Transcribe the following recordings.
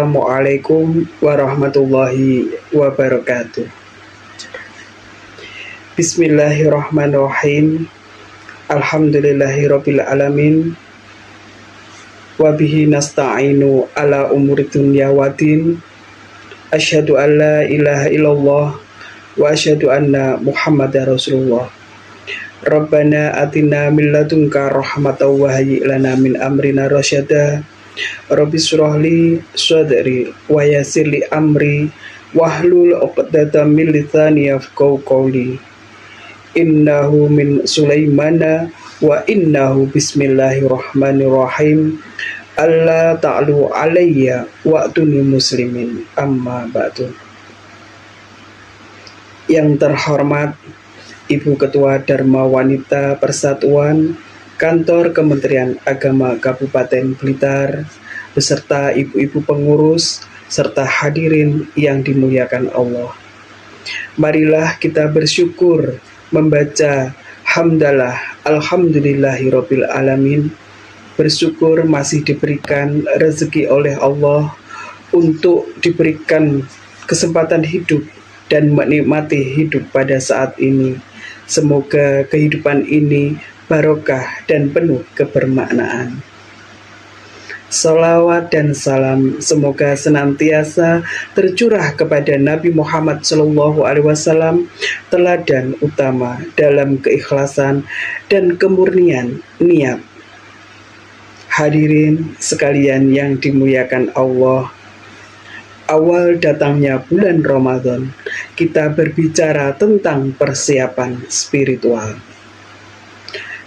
Assalamualaikum warahmatullahi wabarakatuh. Bismillahirrahmanirrahim. Alhamdulillahirabbil alamin. Wabihi nasta'inu ala umuri dunya waddin. Asyhadu an la ilaha illallah wa asyhadu anna Muhammadar Rasulullah. Rabbana atina min ladunka rahmatan wa hayyi lana min amrina rasyada. Rabbi shrahli sadri wa yassirli amri wahlul 'uqdatam min lisani yafqahu qawli. Innahu min Sulaimana wa innahu bismillahirrahmanirrahim. Allah ta'lu alayya wa'tuni muslimin amma ba'du. Yang terhormat Ibu Ketua Dharma Wanita Persatuan Kantor Kementerian Agama Kabupaten Blitar, beserta ibu-ibu pengurus, serta hadirin yang dimuliakan Allah. Marilah kita bersyukur membaca hamdalah alhamdulillahirabbil alamin. Bersyukur masih diberikan rezeki oleh Allah untuk diberikan kesempatan hidup dan menikmati hidup pada saat ini. Semoga kehidupan ini barokah dan penuh kebermaknaan. Salawat dan salam semoga senantiasa tercurah kepada Nabi Muhammad SAW, teladan utama dalam keikhlasan dan kemurnian niat. Hadirin sekalian yang dimuliakan Allah, awal datangnya bulan Ramadan, kita berbicara tentang persiapan spiritual.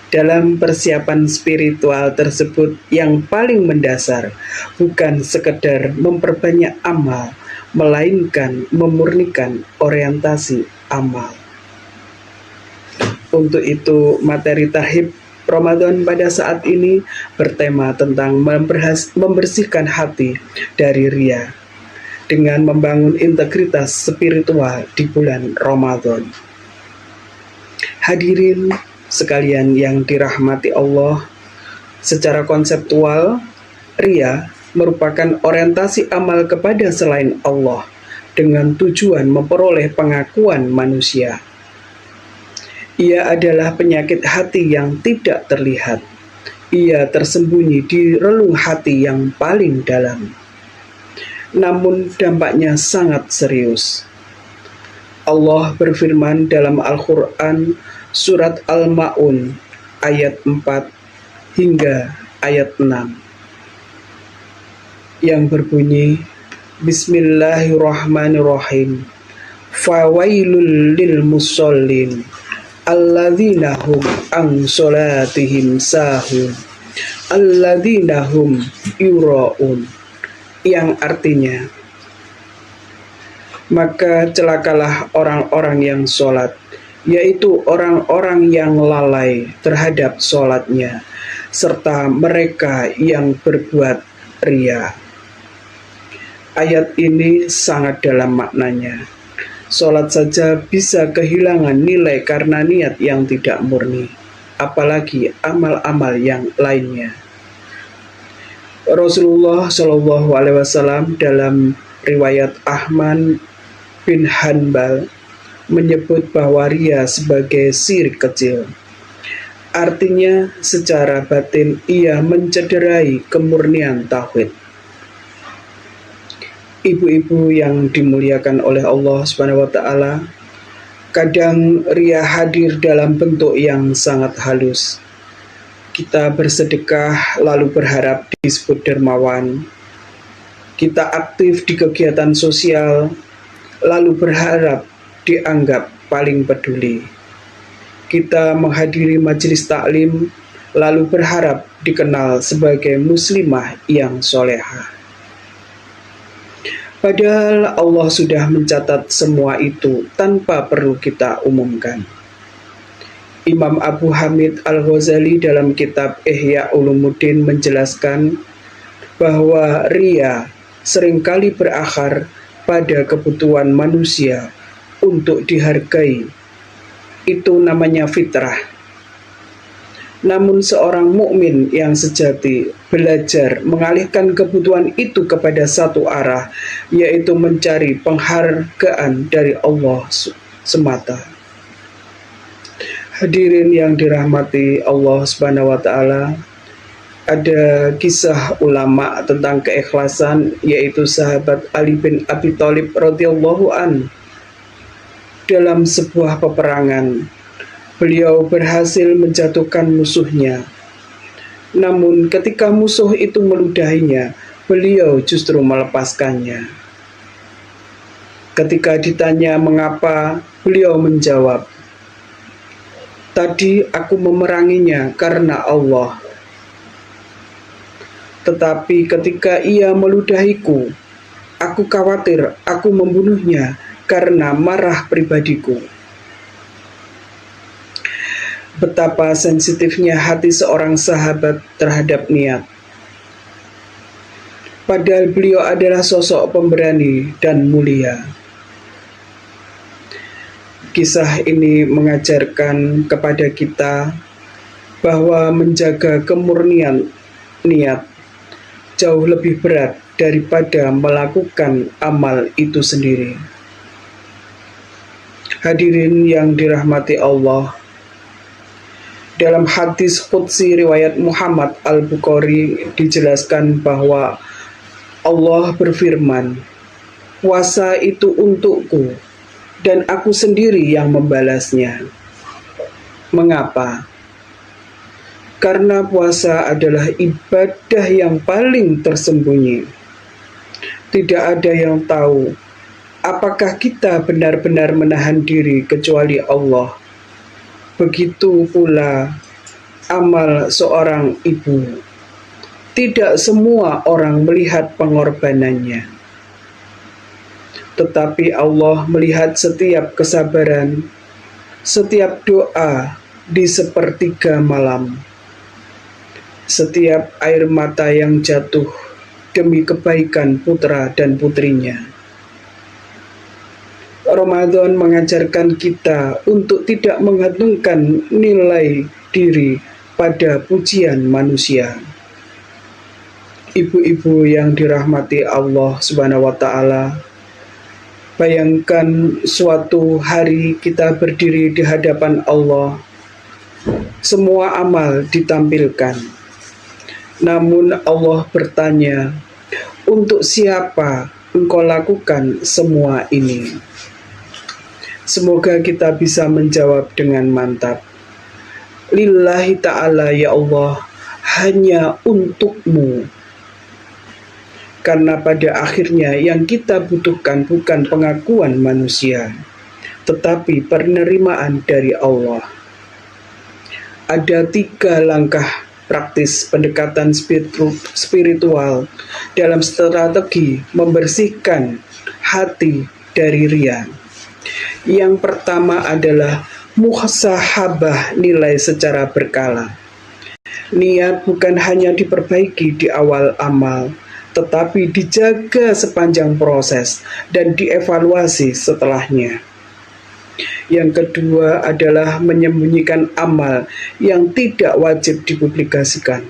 Dalam persiapan spiritual tersebut yang paling mendasar bukan sekedar memperbanyak amal, melainkan memurnikan orientasi amal. Untuk itu materi Tarhib Ramadan pada saat ini bertema tentang membersihkan hati dari riya dengan membangun integritas spiritual di bulan Ramadan. Hadirin sekalian yang dirahmati Allah, secara konseptual, riya merupakan orientasi amal kepada selain Allah dengan tujuan memperoleh pengakuan manusia. Ia adalah penyakit hati yang tidak terlihat. Ia tersembunyi di relung hati yang paling dalam. Namun dampaknya sangat serius. Allah berfirman dalam Al-Quran Surat Al-Ma'un ayat 4 hingga ayat 6 yang berbunyi, Bismillahirrahmanirrahim. Fawailul lil musallin alladzina hum an sholatihim sahun alladzina hum yura'un, yang artinya, maka celakalah orang-orang yang sholat, yaitu orang-orang yang lalai terhadap sholatnya, serta mereka yang berbuat riya. Ayat ini sangat dalam maknanya. Sholat saja bisa kehilangan nilai karena niat yang tidak murni, apalagi amal-amal yang lainnya. Rasulullah SAW dalam riwayat Ahmad bin Hanbal menyebut bahwa riya sebagai syirik kecil. Artinya secara batin ia mencederai kemurnian tauhid. Ibu-ibu yang dimuliakan oleh Allah SWT, kadang riya hadir dalam bentuk yang sangat halus. Kita bersedekah lalu berharap disebut dermawan. Kita aktif di kegiatan sosial lalu berharap dianggap paling peduli. Kita menghadiri majelis taklim lalu berharap dikenal sebagai muslimah yang solehah. Padahal Allah sudah mencatat semua itu tanpa perlu kita umumkan. Imam Abu Hamid Al-Ghazali dalam kitab Ihya Ulumuddin menjelaskan bahwa riya seringkali berakar pada kebutuhan manusia untuk dihargai. Itu namanya fitrah. Namun seorang mukmin yang sejati belajar mengalihkan kebutuhan itu kepada satu arah, yaitu mencari penghargaan dari Allah semata. Hadirin yang dirahmati Allah Subhanahu wa taala, ada kisah ulama tentang keikhlasan, yaitu sahabat Ali bin Abi Thalib radhiyallahu an. Dalam sebuah peperangan, beliau berhasil menjatuhkan musuhnya. Namun ketika musuh itu meludahinya, beliau justru melepaskannya. Ketika ditanya mengapa, beliau menjawab, "Tadi aku memeranginya karena Allah. Tetapi ketika ia meludahiku, aku khawatir aku membunuhnya karena marah pribadiku." Betapa sensitifnya hati seorang sahabat terhadap niat. Padahal beliau adalah sosok pemberani dan mulia. Kisah ini mengajarkan kepada kita bahwa menjaga kemurnian niat jauh lebih berat daripada melakukan amal itu sendiri. Hadirin yang dirahmati Allah, dalam hadis qudsi riwayat Muhammad Al-Bukhari dijelaskan bahwa Allah berfirman, "Puasa itu untukku dan aku sendiri yang membalasnya." Mengapa? Karena puasa adalah ibadah yang paling tersembunyi. Tidak ada yang tahu apakah kita benar-benar menahan diri kecuali Allah. Begitu pula amal seorang ibu. Tidak semua orang melihat pengorbanannya, tetapi Allah melihat setiap kesabaran, setiap doa di sepertiga malam, setiap air mata yang jatuh demi kebaikan putra dan putrinya. Ramadan mengajarkan kita untuk tidak menggantungkan nilai diri pada pujian manusia. Ibu-ibu yang dirahmati Allah Subhanahu wa taala, bayangkan suatu hari kita berdiri di hadapan Allah, semua amal ditampilkan. Namun Allah bertanya, "Untuk siapa engkau lakukan semua ini?" Semoga kita bisa menjawab dengan mantap, "Lillahi ta'ala ya Allah, hanya untukmu." Karena pada akhirnya yang kita butuhkan bukan pengakuan manusia, tetapi penerimaan dari Allah. Ada 3 langkah praktis pendekatan spiritual dalam strategi membersihkan hati dari ria. Yang pertama adalah muhasabah nilai secara berkala. Niat bukan hanya diperbaiki di awal amal, tetapi dijaga sepanjang proses dan dievaluasi setelahnya. Yang kedua adalah menyembunyikan amal yang tidak wajib dipublikasikan.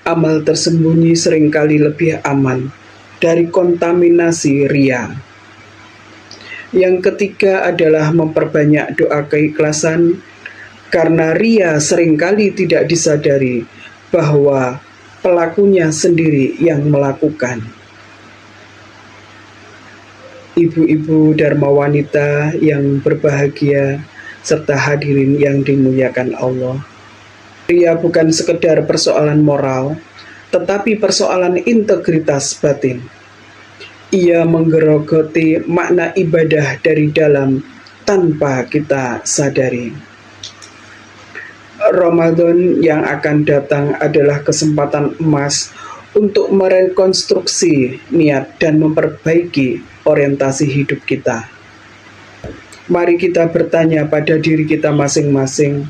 Amal tersembunyi seringkali lebih aman dari kontaminasi ria. Yang ketiga adalah memperbanyak doa keikhlasan, karena ria seringkali tidak disadari bahwa pelakunya sendiri yang melakukan. Ibu-ibu dharma wanita yang berbahagia serta hadirin yang dimuliakan Allah, ria bukan sekedar persoalan moral, tetapi persoalan integritas batin. Ia menggerogoti makna ibadah dari dalam tanpa kita sadari. Ramadan yang akan datang adalah kesempatan emas untuk merekonstruksi niat dan memperbaiki orientasi hidup kita. Mari kita bertanya pada diri kita masing-masing,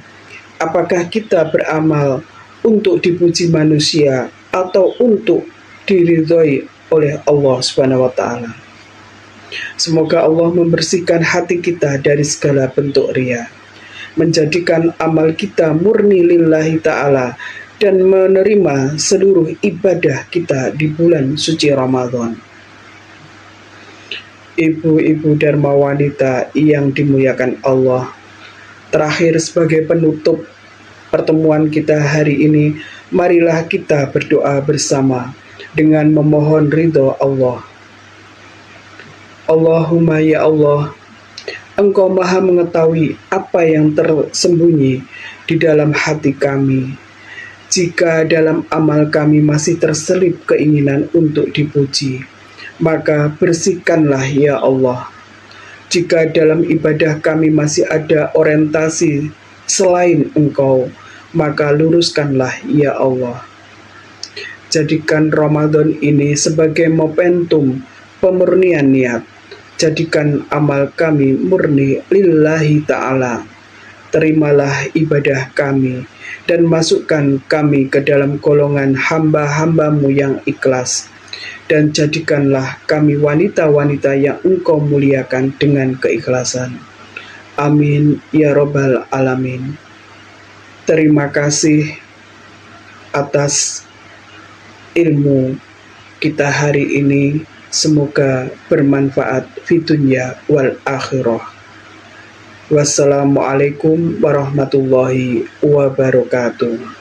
apakah kita beramal untuk dipuji manusia atau untuk diridhoi oleh Allah Subhanahu wa taala. Semoga Allah membersihkan hati kita dari segala bentuk ria. menjadikan amal kita murni lillahi ta'ala, dan menerima seluruh ibadah kita di bulan suci Ramadan. Ibu-ibu Dharma wanita yang dimuliakan Allah, terakhir sebagai penutup pertemuan kita hari ini, marilah kita berdoa bersama dengan memohon ridho Allah. Allahumma ya Allah, Engkau maha mengetahui apa yang tersembunyi di dalam hati kami. Jika dalam amal kami masih terselip keinginan untuk dipuji, maka bersihkanlah ya Allah. Jika dalam ibadah kami masih ada orientasi selain Engkau, maka luruskanlah ya Allah. Jadikan Ramadan ini sebagai momentum pemurnian niat. Jadikan amal kami murni lillahi ta'ala. Terimalah ibadah kami dan masukkan kami ke dalam golongan hamba-hambamu yang ikhlas. Dan jadikanlah kami wanita-wanita yang Engkau muliakan dengan keikhlasan. Amin ya Rabbal Alamin. Terima kasih atas ilmu kita hari ini. Semoga bermanfaat fi dunya wal akhirah. Wassalamualaikum warahmatullahi wabarakatuh.